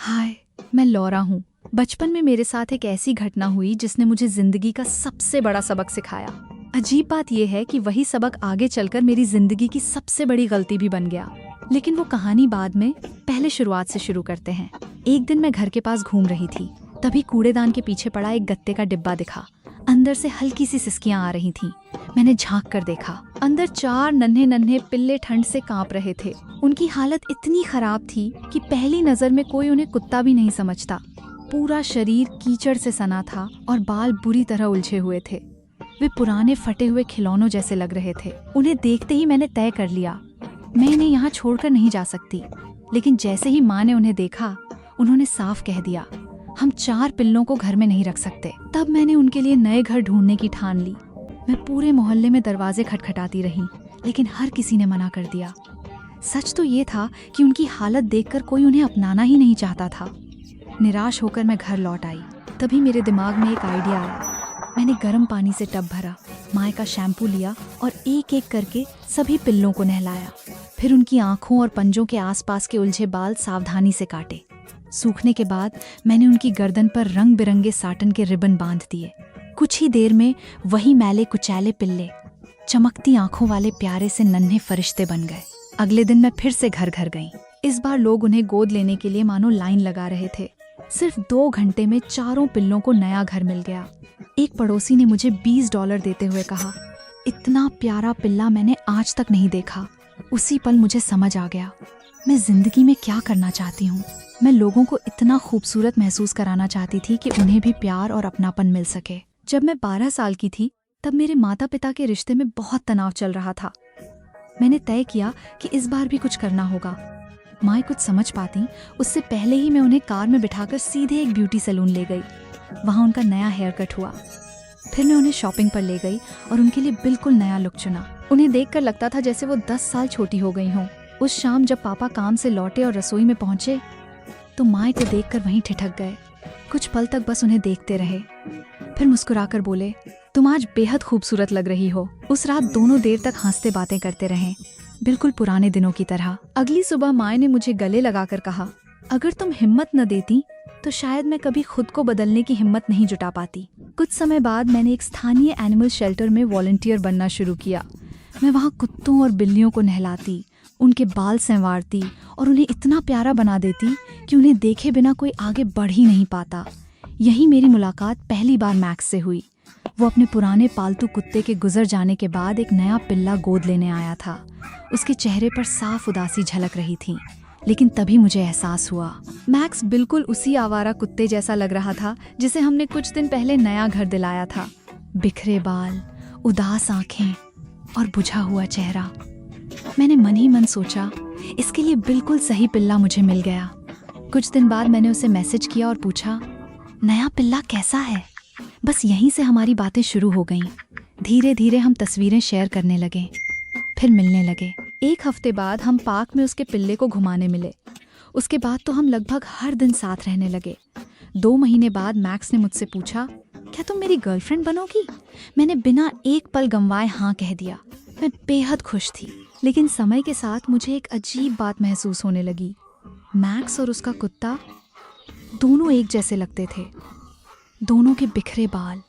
हाय, मैं लौरा हूँ। बचपन में मेरे साथ एक ऐसी घटना हुई जिसने मुझे जिंदगी का सबसे बड़ा सबक सिखाया। अजीब बात यह है कि वही सबक आगे चलकर मेरी जिंदगी की सबसे बड़ी गलती भी बन गया। लेकिन वो कहानी बाद में, पहले शुरुआत से शुरू करते हैं। एक दिन मैं घर के पास घूम रही थी, तभी कूड़ेदान के पीछे पड़ा एक गत्ते का डिब्बा दिखा। अंदर से हल्की सी सिसकियां आ रही थीं। मैंने झांक कर देखा, अंदर 4 नन्हे नन्हे पिल्ले ठंड से कांप रहे थे। उनकी हालत इतनी खराब थी कि पहली नजर में कोई उन्हें कुत्ता भी नहीं समझता। पूरा शरीर कीचड़ से सना था और बाल बुरी तरह उलझे हुए थे। वे पुराने फटे हुए खिलौनों जैसे लग रहे थे। उन्हें देखते ही मैंने तय कर लिया, मैं इन्हें यहाँ छोड़कर नहीं जा सकती। लेकिन जैसे ही माँ ने उन्हें देखा, उन्होंने साफ कह दिया, हम 4 पिल्लों को घर में नहीं रख सकते। तब मैंने उनके लिए नए घर ढूंढने की ठान ली। मैं पूरे मोहल्ले में दरवाजे खटखटाती रही, लेकिन हर किसी ने मना कर दिया। सच तो ये था कि उनकी हालत देखकर कोई उन्हें अपनाना ही नहीं चाहता था। निराश होकर मैं घर लौट आई। तभी मेरे दिमाग में एक आइडिया आया। मैंने गर्म पानी से टब भरा, माँ का शैम्पू लिया और एक एक करके सभी पिल्लों को नहलाया। फिर उनकी आंखों और पंजों के आसपास के उलझे बाल सावधानी से काटे। सूखने के बाद मैंने उनकी गर्दन पर रंग बिरंगे साटन के रिबन बांध दिए। कुछ ही देर में वही मैले कुचैले पिल्ले चमकती आंखों वाले प्यारे से नन्हे फरिश्ते बन गए। अगले दिन मैं फिर से घर घर गई। इस बार लोग उन्हें गोद लेने के लिए मानो लाइन लगा रहे थे। सिर्फ 2 घंटे में 4 पिल्लों को नया घर मिल गया। एक पड़ोसी ने मुझे $20 देते हुए कहा, इतना प्यारा पिल्ला मैंने आज तक नहीं देखा। उसी पल मुझे समझ आ गया, मैं जिंदगी में क्या करना चाहती हूँ। मैं लोगों को इतना खूबसूरत महसूस कराना चाहती थी कि उन्हें भी प्यार और अपनापन मिल सके। जब मैं 12 साल की थी, तब मेरे माता पिता के रिश्ते में बहुत तनाव चल रहा था। मैंने तय किया कि इस बार भी कुछ करना होगा। माँ कुछ समझ पाती उससे पहले ही मैं उन्हें कार में बिठाकर सीधे एक ब्यूटी सैलून ले गई। वहाँ उनका नया हेयर कट हुआ। फिर मैं उन्हें शॉपिंग पर ले गई और उनके लिए बिल्कुल नया लुक चुना। उन्हें देखकर लगता था जैसे वो 10 साल छोटी हो गई हों। उस शाम जब पापा काम से लौटे और रसोई में पहुंचे, तो माँ को देखकर वहीं ठिठक गए। कुछ पल तक बस उन्हें देखते रहे, फिर मुस्कुराकर बोले, तुम आज बेहद खूबसूरत लग रही हो। उस रात दोनों देर तक हंसते बातें करते रहे, बिल्कुल पुराने दिनों की तरह। अगली सुबह माँ ने मुझे गले लगाकर कहा, अगर तुम हिम्मत न देती तो शायद मैं कभी खुद को बदलने की हिम्मत नहीं जुटा पाती। कुछ समय बाद मैंने एक स्थानीय एनिमल शेल्टर में वॉलंटियर बनना शुरू किया। मैं वहाँ कुत्तों और बिल्लियों को नहलाती, उनके बाल संवारती और उन्हें इतना प्यारा बना देती कि उन्हें देखे बिना कोई आगे बढ़ ही नहीं पाता। यही मेरी मुलाकात पहली बार मैक्स से हुई। वो अपने पुराने पालतू कुत्ते के गुजर जाने के बाद एक नया पिल्ला गोद लेने आया था। उसके चेहरे पर साफ उदासी झलक रही थी। लेकिन तभी मुझे एहसास हुआ, मैक्स बिल्कुल उसी आवारा कुत्ते जैसा लग रहा था जिसे हमने कुछ दिन पहले नया घर दिलाया था। बिखरे बाल, उदास आंखें और बुझा हुआ चेहरा। मैंने मन ही मन सोचा, इसके लिए बिल्कुल सही पिल्ला मुझे मिल गया। कुछ दिन बाद मैंने उसे मैसेज किया और पूछा, नया पिल्ला कैसा है? बस यहीं से हमारी बातें शुरू हो गईं। धीरे धीरे हम तस्वीरें शेयर करने लगे, फिर मिलने लगे। 1 हफ्ते बाद हम पार्क में उसके पिल्ले को घुमाने मिले। उसके बाद तो हम लगभग हर दिन साथ रहने लगे। 2 महीने बाद मैक्स ने मुझसे पूछा, क्या तुम मेरी गर्लफ्रेंड बनोगी? मैंने बिना एक पल गंवाए हाँ कह दिया। मैं बेहद खुश थी। लेकिन समय के साथ मुझे एक अजीब बात महसूस होने लगी। मैक्स और उसका कुत्ता दोनों एक जैसे लगते थे। दोनों के बिखरे बाल,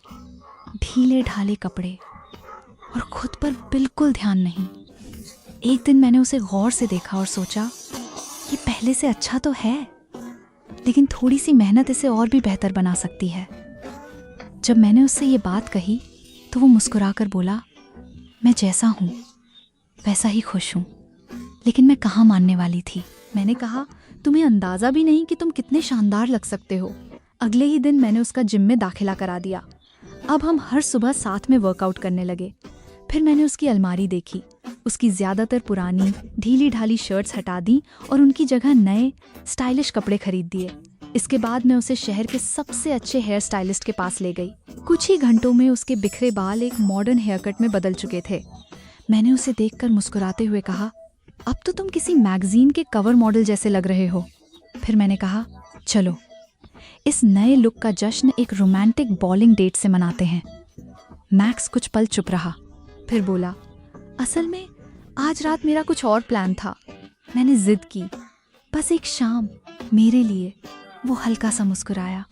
ढीले ढाले कपड़े और खुद पर बिल्कुल ध्यान नहीं। एक दिन मैंने उसे गौर से देखा और सोचा, ये पहले से अच्छा तो है, लेकिन थोड़ी सी मेहनत इसे और भी बेहतर बना सकती है। जब मैंने उससे ये बात कही तो वो मुस्कुराकर बोला, मैं जैसा हूँ वैसा ही खुश हूँ। लेकिन मैं कहाँ मानने वाली थी। मैंने कहा, तुम्हें अंदाजा भी नहीं कि तुम कितने शानदार लग सकते हो। अगले ही दिन मैंने उसका जिम में दाखिला करा दिया। अब हम हर सुबह साथ में वर्कआउट करने लगे। फिर मैंने उसकी अलमारी देखी। उसकी ज़्यादातर पुरानी ढीली ढाली शर्ट्स हटा दी और उनकी जगह नए स्टाइलिश कपड़े खरीद दिए। इसके बाद मैं उसे शहर के सबसे अच्छे हेयर स्टाइलिस्ट के पास ले गई। कुछ ही घंटों में उसके बिखरे बाल एक मॉडर्न हेयर कट में बदल चुके थे। मैंने उसे देखकर मुस्कुराते हुए कहा, अब तो तुम किसी मैगजीन के कवर मॉडल जैसे लग रहे हो। फिर मैंने कहा, चलो इस नए लुक का जश्न एक रोमांटिक बॉलिंग डेट से मनाते हैं। मैक्स कुछ पल चुप रहा, फिर बोला, असल में आज रात मेरा कुछ और प्लान था। मैंने जिद की, बस एक शाम मेरे लिए। वो हल्का सा मुस्कुराया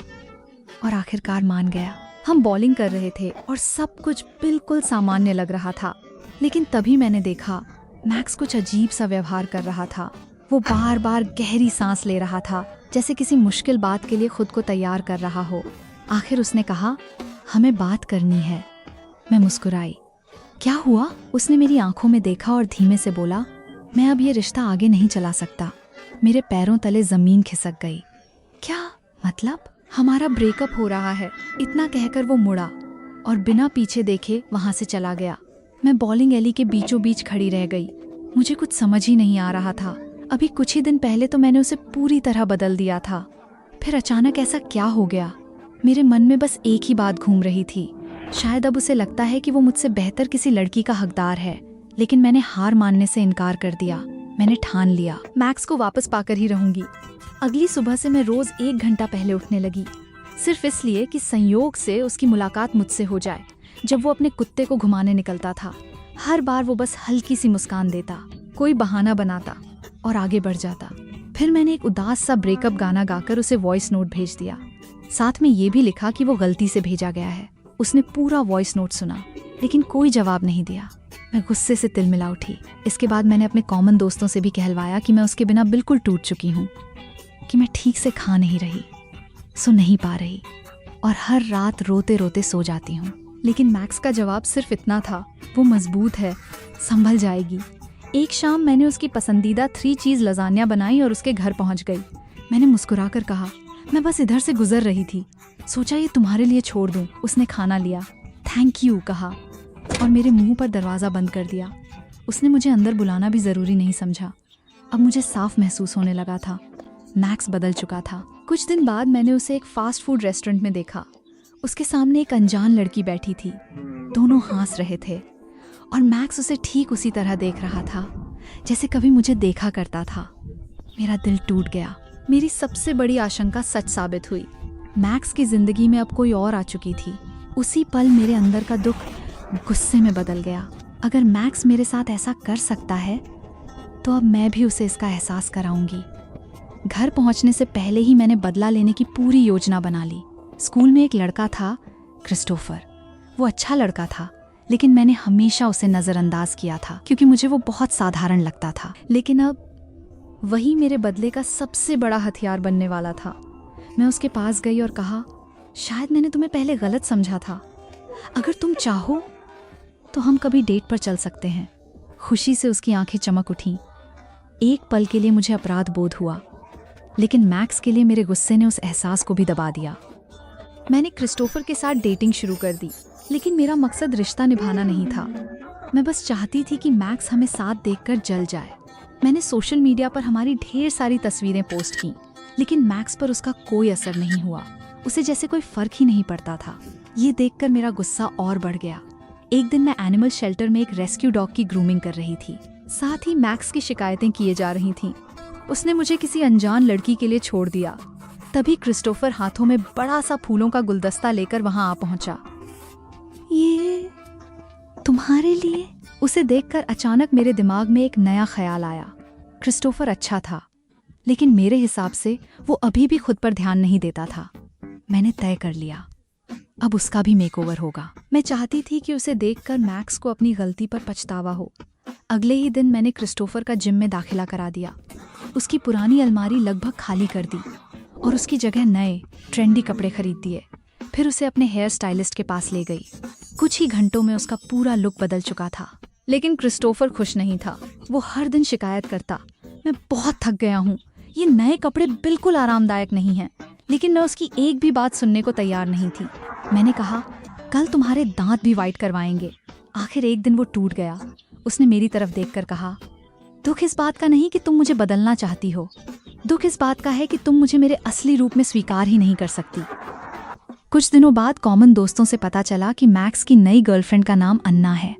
और आखिरकार मान गया। हम बॉलिंग कर रहे थे और सब कुछ बिल्कुल सामान्य लग रहा था, लेकिन तभी मैंने देखा मैक्स कुछ अजीब सा व्यवहार कर रहा था। वो बार बार गहरी सांस ले रहा था, जैसे किसी मुश्किल बात के लिए खुद को तैयार कर रहा हो। आखिर उसने कहा, हमें बात करनी है। मैं मुस्कुराई। क्या हुआ? उसने मेरी आंखों में देखा और धीमे से बोला, मैं अब ये रिश्ता आगे नहीं चला सकता। मेरे पैरों तले जमीन खिसक गई। क्या मतलब? हमारा ब्रेकअप हो रहा है। इतना कहकर वो मुड़ा और बिना पीछे देखे वहां से चला गया। मैं बॉलिंग एली के बीचों बीच खड़ी रह गई। मुझे कुछ समझ ही नहीं आ रहा था। अभी कुछ ही दिन पहले तो मैंने उसे पूरी तरह बदल दिया था, फिर अचानक ऐसा क्या हो गया? मेरे मन में बस एक ही बात घूम रही थी, शायद अब उसे लगता है कि वो मुझसे बेहतर किसी लड़की का हकदार है। लेकिन मैंने हार मानने से इनकार कर दिया। मैंने ठान लिया, मैक्स को वापस पाकर ही रहूंगी। अगली सुबह से मैं रोज 1 घंटा पहले उठने लगी, सिर्फ इसलिए कि संयोग से उसकी मुलाकात मुझसे हो जाए। जब वो अपने कुत्ते को घुमाने निकलता था, हर बार वो बस हल्की सी मुस्कान देता, कोई बहाना बनाता और आगे बढ़ जाता। फिर मैंने एक उदास सा ब्रेकअप गाना गाकर उसे वॉइस नोट भेज दिया। साथ में ये भी लिखा कि वो गलती से भेजा गया है। उसने पूरा वॉइस नोट सुना, लेकिन कोई जवाब नहीं दिया। मैं गुस्से से तिलमिला उठी। इसके बाद मैंने अपने कॉमन दोस्तों से भी कहलवाया कि मैं उसके बिना बिल्कुल टूट चुकी हूँ, कि मैं ठीक से खा नहीं रही, सो नहीं पा रही और हर रात रोते रोते सो जाती हूँ। लेकिन मैक्स का जवाब सिर्फ इतना था, वो मजबूत है, संभल जाएगी। एक शाम मैंने उसकी पसंदीदा 3 चीज़ लजानिया बनाई और उसके घर पहुंच गई। मैंने मुस्कुराकर कहा, मैं बस इधर से गुजर रही थी, सोचा ये तुम्हारे लिए छोड़ दूं। उसने खाना लिया, थैंक यू कहा और मेरे मुंह पर दरवाज़ा बंद कर दिया। उसने मुझे अंदर बुलाना भी ज़रूरी नहीं समझा। अब मुझे साफ महसूस होने लगा था, मैक्स बदल चुका था। कुछ दिन बाद मैंने उसे एक फास्ट फूड रेस्टोरेंट में देखा। उसके सामने एक अनजान लड़की बैठी थी। दोनों हंस रहे थे और मैक्स उसे ठीक उसी तरह देख रहा था जैसे कभी मुझे देखा करता था। मेरा दिल टूट गया। मेरी सबसे बड़ी आशंका सच साबित हुई। मैक्स की जिंदगी में अब कोई और आ चुकी थी। उसी पल मेरे अंदर का दुख गुस्से में बदल गया। अगर मैक्स मेरे साथ ऐसा कर सकता है तो अब मैं भी उसे इसका एहसास कराऊंगी। घर पहुंचने से पहले ही मैंने बदला लेने की पूरी योजना बना ली। स्कूल में एक लड़का था, क्रिस्टोफर। वो अच्छा लड़का था, लेकिन मैंने हमेशा उसे नज़रअंदाज किया था क्योंकि मुझे वो बहुत साधारण लगता था। लेकिन अब वही मेरे बदले का सबसे बड़ा हथियार बनने वाला था। मैं उसके पास गई और कहा, शायद मैंने तुम्हें पहले गलत समझा था। अगर तुम चाहो तो हम कभी डेट पर चल सकते हैं। खुशी से उसकी आंखें चमक उठीं। एक पल के लिए मुझे अपराध बोध हुआ, लेकिन मैक्स के लिए मेरे गुस्से ने उस एहसास को भी दबा दिया। मैंने क्रिस्टोफर के साथ डेटिंग शुरू कर दी, लेकिन मेरा मकसद रिश्ता निभाना नहीं था। मैं बस चाहती थी कि मैक्स हमें साथ देखकर जल जाए। मैंने सोशल मीडिया पर हमारी ढेर सारी तस्वीरें पोस्ट की, लेकिन मैक्स पर उसका कोई असर नहीं हुआ। उसे जैसे कोई फर्क ही नहीं पड़ता था। ये देखकर मेरा गुस्सा और बढ़ गया। एक दिन मैं एनिमल शेल्टर में एक रेस्क्यू डॉग की ग्रूमिंग कर रही थी। साथ ही मैक्स की शिकायतें किए जा रही थीं। उसने मुझे किसी अनजान लड़की के लिए छोड़ दिया। तभी क्रिस्टोफर हाथों में बड़ा सा फूलों का गुलदस्ता लेकर वहां आ पहुंचा। ये तुम्हारे लिए? उसे देखकर अचानक मेरे दिमाग में एक नया ख्याल आया। क्रिस्टोफर अच्छा था, लेकिन मेरे हिसाब से वो अभी भी खुद पर ध्यान नहीं देता था। मैंने तय कर लिया, अब उसका भी मेकओवर होगा। मैं चाहती थी कि उसे देखकर मैक्स को अपनी गलती पर पछतावा हो। अगले ही दिन मैंने क्रिस्टोफर का जिम में दाखिला करा दिया। उसकी पुरानी अलमारी लगभग खाली कर दी और उसकी जगह नए ट्रेंडी कपड़े खरीद दिए। फिर उसे अपने हेयर स्टाइलिस्ट के पास ले गई। कुछ ही घंटों में उसका पूरा लुक बदल चुका था। लेकिन क्रिस्टोफर खुश नहीं था। वो हर दिन शिकायत करता, मैं बहुत थक गया हूँ, ये नए कपड़े बिल्कुल आरामदायक नहीं हैं। लेकिन मैं उसकी एक भी बात सुनने को तैयार नहीं थी। मैंने कहा, कल तुम्हारे दांत भी वाइट करवाएंगे। आखिर एक दिन वो टूट गया। उसने मेरी तरफ देखकर कहा, दुख इस बात का नहीं कि तुम मुझे बदलना चाहती हो, दुख इस बात का है कि तुम मुझे मेरे असली रूप में स्वीकार ही नहीं कर सकती। कुछ दिनों बाद कॉमन दोस्तों से पता चला कि मैक्स की नई गर्लफ्रेंड का नाम अन्ना है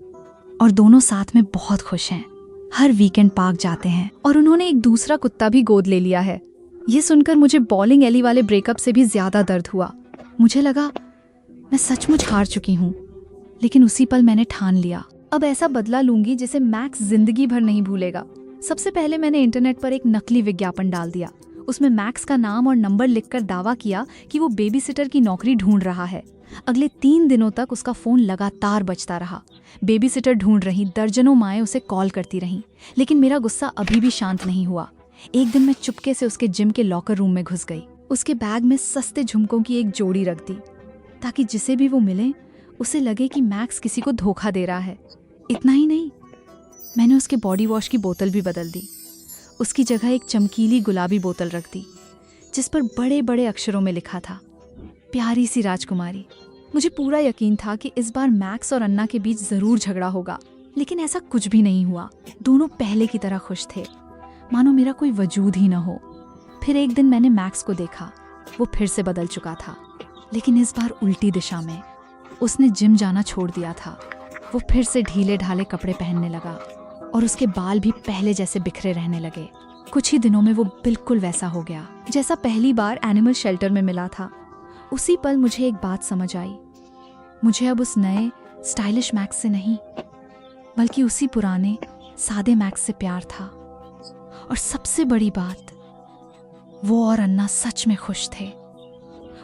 और दोनों साथ में बहुत खुश हैं। हर वीकेंड पार्क जाते हैं और उन्होंने एक दूसरा कुत्ता भी गोद ले लिया है। ये सुनकर मुझे बॉलिंग एली वाले ब्रेकअप से भी ज्यादा दर्द हुआ। मुझे लगा मैं सचमुच हार चुकी हूँ, लेकिन उसी पल मैंने ठान लिया, अब ऐसा बदला लूंगी जिसे मैक्स जिंदगी भर नहीं भूलेगा। सबसे पहले मैंने इंटरनेट पर एक नकली विज्ञापन डाल दिया। उसमें मैक्स का नाम और नंबर लिखकर दावा किया कि वो बेबीसिटर की नौकरी ढूंढ रहा है। अगले 3 दिनों तक उसका फ़ोन लगातार बजता रहा। बेबीसिटर ढूंढ रही दर्जनों माएँ उसे कॉल करती रहीं, लेकिन मेरा गुस्सा अभी भी शांत नहीं हुआ। एक दिन मैं चुपके से उसके जिम के लॉकर रूम में घुस गई। उसके बैग में सस्ते झुमकों की एक जोड़ी रख दी, ताकि जिसे भी वो मिले उसे लगे कि मैक्स किसी को धोखा दे रहा है। इतना ही नहीं, मैंने उसके बॉडी वॉश की बोतल भी बदल दी। उसकी जगह एक चमकीली गुलाबी बोतल रख दी, जिस पर बड़े बड़े अक्षरों में लिखा था, प्यारी सी राजकुमारी। मुझे पूरा यकीन था कि इस बार मैक्स और अन्ना के बीच ज़रूर झगड़ा होगा, लेकिन ऐसा कुछ भी नहीं हुआ। दोनों पहले की तरह खुश थे, मानो मेरा कोई वजूद ही न हो। फिर एक दिन मैंने मैक्स को देखा। वो फिर से बदल चुका था, लेकिन इस बार उल्टी दिशा में। उसने जिम जाना छोड़ दिया था। वो फिर से ढीले ढाले कपड़े पहनने लगा और उसके बाल भी पहले जैसे बिखरे रहने लगे। कुछ ही दिनों में वो बिल्कुल वैसा हो गया जैसा पहली बार एनिमल शेल्टर में मिला था। उसी पल मुझे एक बात समझ आई। मुझे अब उस नए स्टाइलिश मैक्स से नहीं, बल्कि उसी पुराने सादे मैक्स से प्यार था। और सबसे बड़ी बात, वो और अन्ना सच में खुश थे।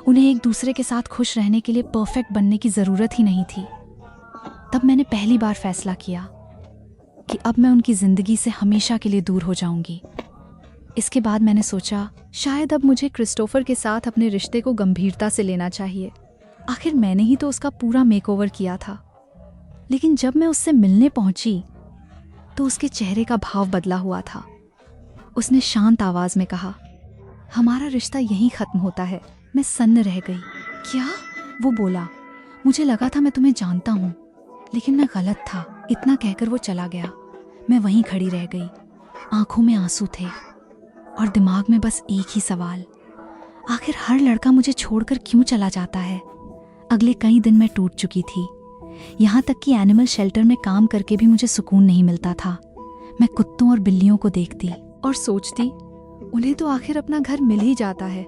उन्हें एक दूसरे के साथ खुश रहने के लिए परफेक्ट बनने की ज़रूरत ही नहीं थी। तब मैंने पहली बार फैसला किया कि अब मैं उनकी ज़िंदगी से हमेशा के लिए दूर हो जाऊंगी। इसके बाद मैंने सोचा, शायद अब मुझे क्रिस्टोफर के साथ अपने रिश्ते को गंभीरता से लेना चाहिए। आखिर मैंने ही तो उसका पूरा मेकओवर किया था। लेकिन जब मैं उससे मिलने पहुंची तो उसके चेहरे का भाव बदला हुआ था। उसने शांत आवाज में कहा, हमारा रिश्ता यहीं खत्म होता है। मैं सन्न रह गई। क्या? वो बोला, मुझे लगा था मैं तुम्हें जानता हूँ, लेकिन मैं गलत था। इतना कहकर वो चला गया। मैं वहीं खड़ी रह गई। आंखों में आंसू थे और दिमाग में बस एक ही सवाल, आखिर हर लड़का मुझे छोड़कर क्यों चला जाता है? अगले कई दिन मैं टूट चुकी थी। यहाँ तक कि एनिमल शेल्टर में काम करके भी मुझे सुकून नहीं मिलता था। मैं कुत्तों और बिल्लियों को देखती और सोचती, उन्हें तो आखिर अपना घर मिल ही जाता है,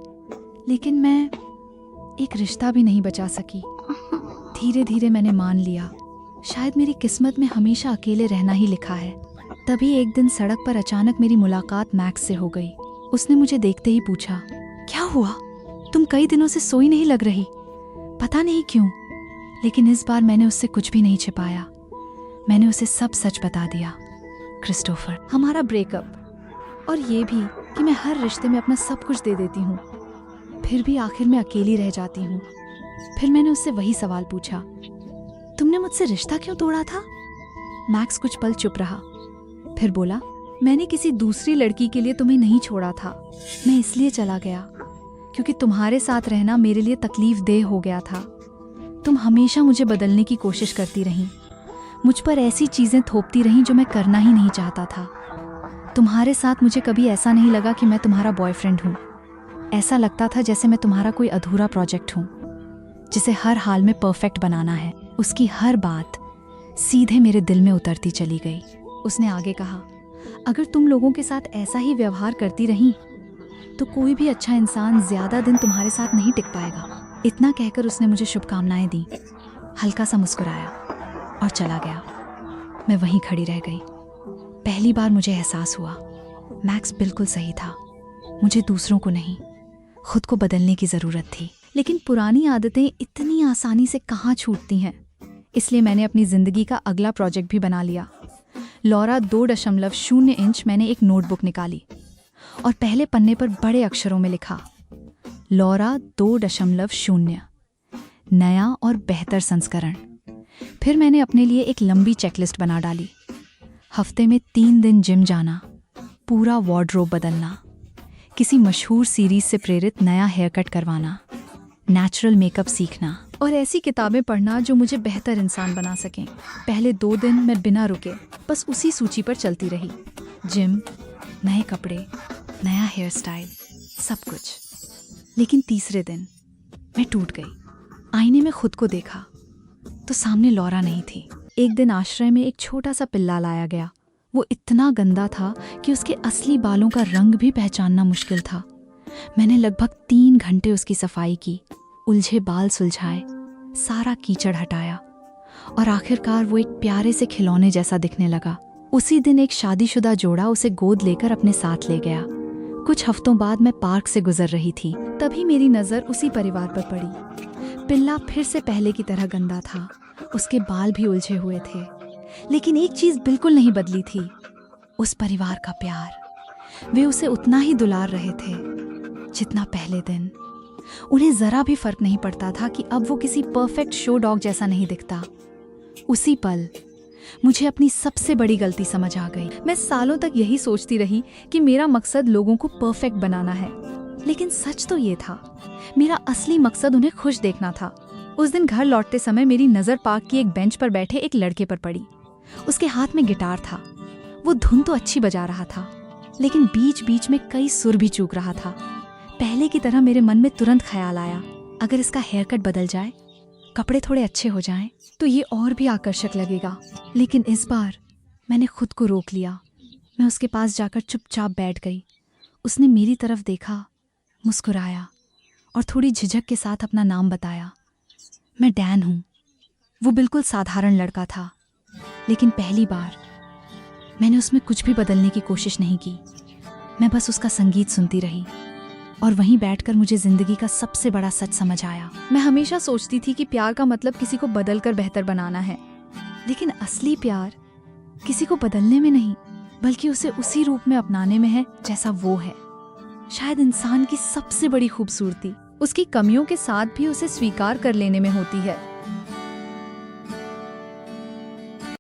लेकिन मैं एक रिश्ता भी नहीं बचा सकी। धीरे धीरे मैंने मान लिया, शायद मेरी किस्मत में हमेशा अकेले रहना ही लिखा है। तभी एक दिन सड़क पर अचानक मेरी मुलाकात मैक्स से हो गई। उसने मुझे देखते ही पूछा, क्या हुआ? तुम कई दिनों से सोई नहीं लग रही। पता नहीं क्यों, लेकिन इस बार मैंने उससे कुछ भी नहीं छिपाया। मैंने उसे सब सच बता दिया। क्रिस्टोफर, हमारा ब्रेकअप, और ये भी कि मैं हर रिश्ते में अपना सब कुछ दे देती हूँ, फिर भी आखिर में अकेली रह जाती हूँ। फिर मैंने उससे वही सवाल पूछा, तुमने मुझसे रिश्ता क्यों तोड़ा था? मैक्स कुछ पल चुप रहा, फिर बोला, मैंने किसी दूसरी लड़की के लिए तुम्हें नहीं छोड़ा था। मैं इसलिए चला गया क्योंकि तुम्हारे साथ रहना मेरे लिए तकलीफ देह हो गया था। तुम हमेशा मुझे बदलने की कोशिश करती रहीं, मुझ पर ऐसी चीज़ें थोपती रहीं जो मैं करना ही नहीं चाहता था। तुम्हारे साथ मुझे कभी ऐसा नहीं लगा कि मैं तुम्हारा बॉयफ्रेंड हूँ। ऐसा लगता था जैसे मैं तुम्हारा कोई अधूरा प्रोजेक्ट हूँ, जिसे हर हाल में परफेक्ट बनाना है। उसकी हर बात सीधे मेरे दिल में उतरती चली गई। उसने आगे कहा, अगर तुम लोगों के साथ ऐसा ही व्यवहार करती रहीं तो कोई भी अच्छा इंसान ज़्यादा दिन तुम्हारे साथ नहीं टिक पाएगा। इतना कहकर उसने मुझे शुभकामनाएं दी, हल्का सा मुस्कुराया और चला गया। मैं वहीं खड़ी रह गई। पहली बार मुझे एहसास हुआ, मैक्स बिल्कुल सही था। मुझे दूसरों को नहीं, खुद को बदलने की ज़रूरत थी। लेकिन पुरानी आदतें इतनी आसानी से कहाँ छूटती हैं। इसलिए मैंने अपनी ज़िंदगी का अगला प्रोजेक्ट भी बना लिया। लॉरा 2.0 इंच मैंने एक नोटबुक निकाली और पहले पन्ने पर बड़े अक्षरों में लिखा, लॉरा 2.0, नया और बेहतर संस्करण। फिर मैंने अपने लिए एक लंबी चेकलिस्ट बना डाली। हफ्ते में 3 दिन जिम जाना, पूरा वार्डरोब बदलना, किसी मशहूर सीरीज से प्रेरित नया हेयर कट करवाना, नेचुरल मेकअप सीखना और ऐसी किताबें पढ़ना जो मुझे बेहतर इंसान बना सकें। पहले 2 दिन मैं बिना रुके बस उसी सूची पर चलती रही। जिम, नए कपड़े, नया हेयर स्टाइल, सब कुछ। लेकिन तीसरे दिन मैं टूट गई। आईने में खुद को देखा तो सामने लॉरा नहीं थी। एक दिन आश्रय में एक छोटा सा पिल्ला लाया गया। वो इतना गंदा था कि उसके असली बालों का रंग भी पहचानना मुश्किल था। मैंने लगभग 3 घंटे उसकी सफाई की, उलझे बाल सुलझाए, सारा कीचड़ हटाया और आखिरकार वो एक प्यारे से खिलौने जैसा दिखने लगा। उसी दिन एक शादीशुदा जोड़ा उसे गोद लेकर अपने साथ ले गया। कुछ हफ्तों बाद मैं पार्क से गुजर रही थी, तभी मेरी नजर उसी परिवार पर पड़ी। पिल्ला फिर से पहले की तरह गंदा था, उसके बाल भी उलझे हुए थे, लेकिन एक चीज बिल्कुल नहीं बदली थी, उस परिवार का प्यार। वे उसे उतना ही दुलार रहे थे जितना पहले दिन। उन्हें जरा भी फर्क नहीं पड़ता था कि अब वो किसी परफेक्ट शो डॉग जैसा नहीं दिखता। उसी पल मुझे अपनी सबसे बड़ी गलती समझ आ गई। मैं सालों तक यही सोचती रही कि मेरा मकसद लोगों को परफेक्ट बनाना है, लेकिन सच तो ये था, मेरा असली मकसद उन्हें खुश देखना था। उस दिन घर लौटते समय मेरी नज़र पार्क की एक बेंच पर बैठे एक लड़के पर पड़ी। उसके हाथ में गिटार था। वो धुन तो अच्छी बजा रहा था, लेकिन बीच बीच में कई सुर भी चूक रहा था। पहले की तरह मेरे मन में तुरंत ख्याल आया, अगर इसका हेयर कट बदल जाए, कपड़े थोड़े अच्छे हो जाएं, तो ये और भी आकर्षक लगेगा। लेकिन इस बार मैंने खुद को रोक लिया। मैं उसके पास जाकर चुपचाप बैठ गई। उसने मेरी तरफ देखा, मुस्कुराया और थोड़ी झिझक के साथ अपना नाम बताया। मैं डैन हूँ। वो बिल्कुल साधारण लड़का था, लेकिन पहली बार मैंने उसमें कुछ भी बदलने की कोशिश नहीं की। मैं बस उसका संगीत सुनती रही और वहीं बैठकर मुझे जिंदगी का सबसे बड़ा सच समझ आया। मैं हमेशा सोचती थी कि प्यार का मतलब किसी को बदलकर बेहतर बनाना है, लेकिन असली प्यार किसी को बदलने में नहीं, बल्कि उसे उसी रूप में अपनाने में है जैसा वो है। शायद इंसान की सबसे बड़ी खूबसूरती उसकी कमियों के साथ भी उसे स्वीकार कर लेने में होती है।